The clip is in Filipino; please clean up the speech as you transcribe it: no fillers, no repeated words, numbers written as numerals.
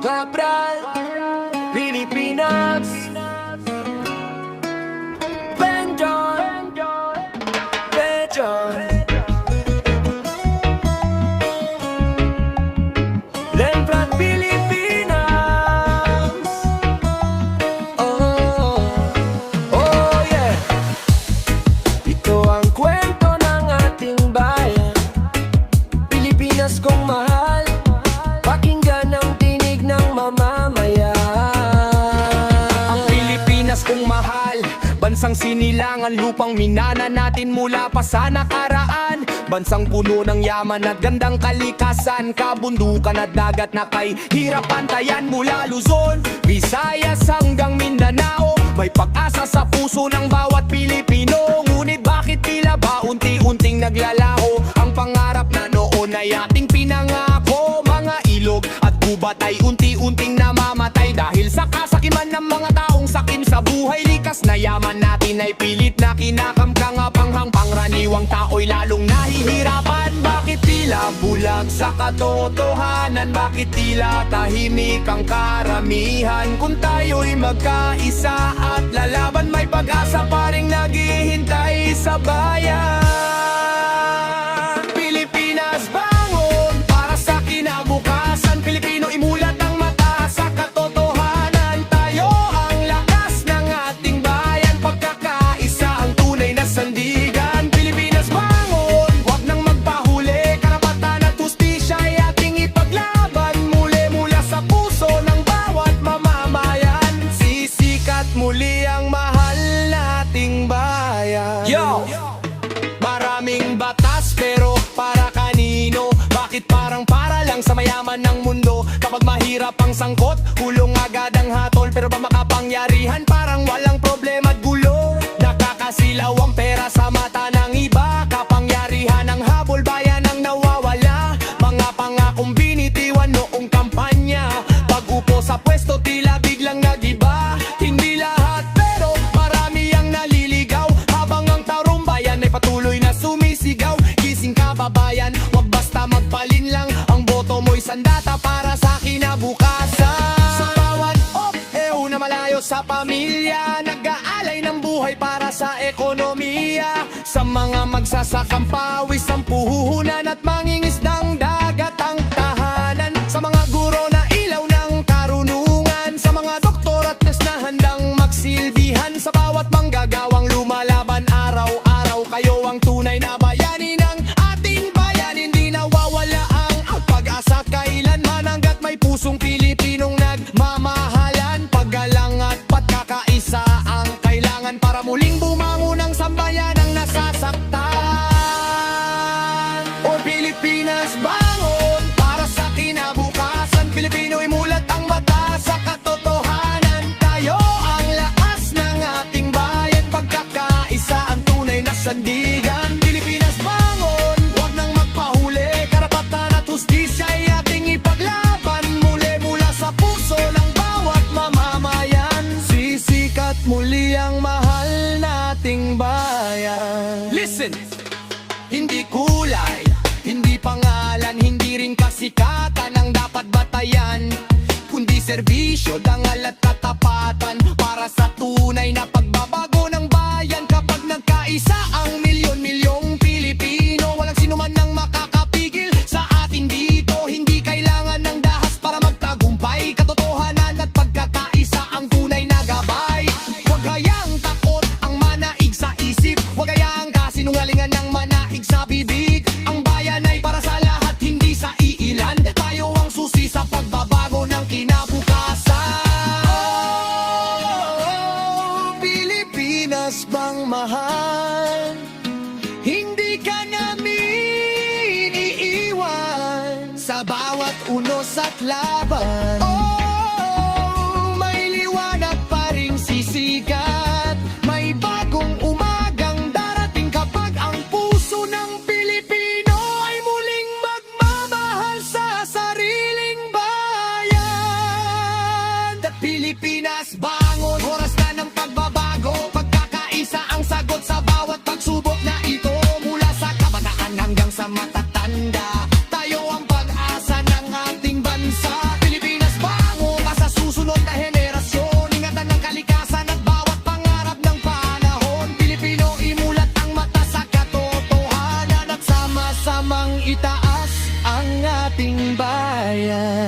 Kapral, Pilipinas, Benjon, Benjon, Lenfrat Pilipinas. Oh, oh yeah. Ito ang kwento ng ating bayan, Pilipinas kong mahal. Pakinggan ang tinig ng mamamayan. Ang Pilipinas kong mahal, bansang sinilangan, lupang minana natin mula pa sa nakaraan. Bansang puno ng yaman at gandang kalikasan, kabundukan at dagat na kay hirap pantayan. Mula Luzon, Visayas hanggang Mindanao, may pag-asa sa puso ng bawat Pilipino. Ngunit bakit tila ba unti-unting naglalaho ang pangarap na noon ay ating pinangako? Mga ilog at gubat ay unti-unting namamatay dahil sa kasakiman ng mga taong sakim sa buhay. Likas na yaman natin ay pilit na kinakamkang, panghang pangraniwang tao'y lalong nahihirapan. Bakit tila bulag sa katotohanan? Bakit tila tahimik ang karamihan? Kung tayo'y magkaisa at lalaban, may pag-asa pa ring naghihintay sa bayan. Pilipinas, bangon para sa kinabukasan. Pilipino, imulat ang mata sa katotohanan. Tayo ang lakas ng ating bayan, pagkakaisa ang tunay na sandigan. Pilipinas, bangon, huwag nang magpahuli. Karapatan at hustisya ay ating ipaglaban. Muli mula sa puso ng bawat mamamayan, sisikat muli ang mahal nating bayan. Yo! Maraming batas pero para kanino? Bakit parang para lang sa mayaman ng mundo? Kapag mahirap ang sangkot, hulong agad ang hatol. Pero ba makapangyarihan, parang walang problema at gulo. Nakakasilaw ang pera sa mata ng iba. Kapangyarihan ang habol, bayan ang nawawala. Mga pangakong binitiwan noong kampanya, pag-upo sa pwesto tila biglang nagiba. Hindi lahat pero marami ang naliligaw, habang ang taong bayan ay patuloy na sumisigaw. Gising kababayan, wag basta magpalin lang. Ang boto mo'y sandata para sa kinabukasan. Sa bawat na malayo sa pamilya, nag-aalay ng buhay para sa ekonomiya. Sa mga magsasakang pawis ang puhunan at mangingisdang dagat ang tahanan. Sa mga guro na ilaw ng karunungan, sa mga doktor at nurse na handang magsilbihan. Sa bawat manggagawang lumalaban araw-araw, kayo ang tunay na bayani ng ating bayan. Hindi nawawala ang pag-asa kailanman, hanggat may pusong Pilipinong nagmamahalan. Paggalang at pagkakaisa ang kailangan para muling bumangon ang sambayan ang nasasaktan. O Pilipinas, bangon para sa kinabukasan. Pilipino, imulat ang mata sa katotohanan. Tayo ang lakas ng ating bayan, pagkakaisa ang tunay na sandigan. Pilipinas, bangon, huwag nang magpahuli. Karapatan at hustisya ay ating ipaglaban. Muli mula sa puso ng bawat mamamayan, sisikat muli ang mahal nating bayan. Listen! Hindi kulay, hindi pangalan, hindi rin kasikatan ang dapat batayan, kundi serbisyo, dangal at katapatan para sa tunay na pagbabago ng bayan. Kapag nagkaisa ang milyon-milyong Pilipino, walang sinuman nang makakapigil sa atin dito. Hindi kailangan ng dahas para magtagumpay, katotohanan at pagkakaisa ang tunay na gabay. Huwag hayaang takot ang manaig sa isip, huwag hayaang kasinungalingan ng manaig sa bibig. Ang bayan ay para sa lahat, hindi sa iilan. Tayo ang susi sa pagbabago ng kinabukasan. Oh, Pilipinas bang mahal? Hindi ka namin iiwan sa bawat unos at laban. Oh, may liwanag pa ring sisikat, may bagong umagang darating kapag ang puso ng Pilipino ay muling magmamahal sa sariling bayan. The Pilipinas, bangon, oras na ng pagbabago. Pagkakaisa ang sagot sa bawat pagsubok na ito. Mula sa kabataan hanggang sa matatanda, tayo ang pag-asa ng ating bansa. Pilipinas, bangon. ating bayan.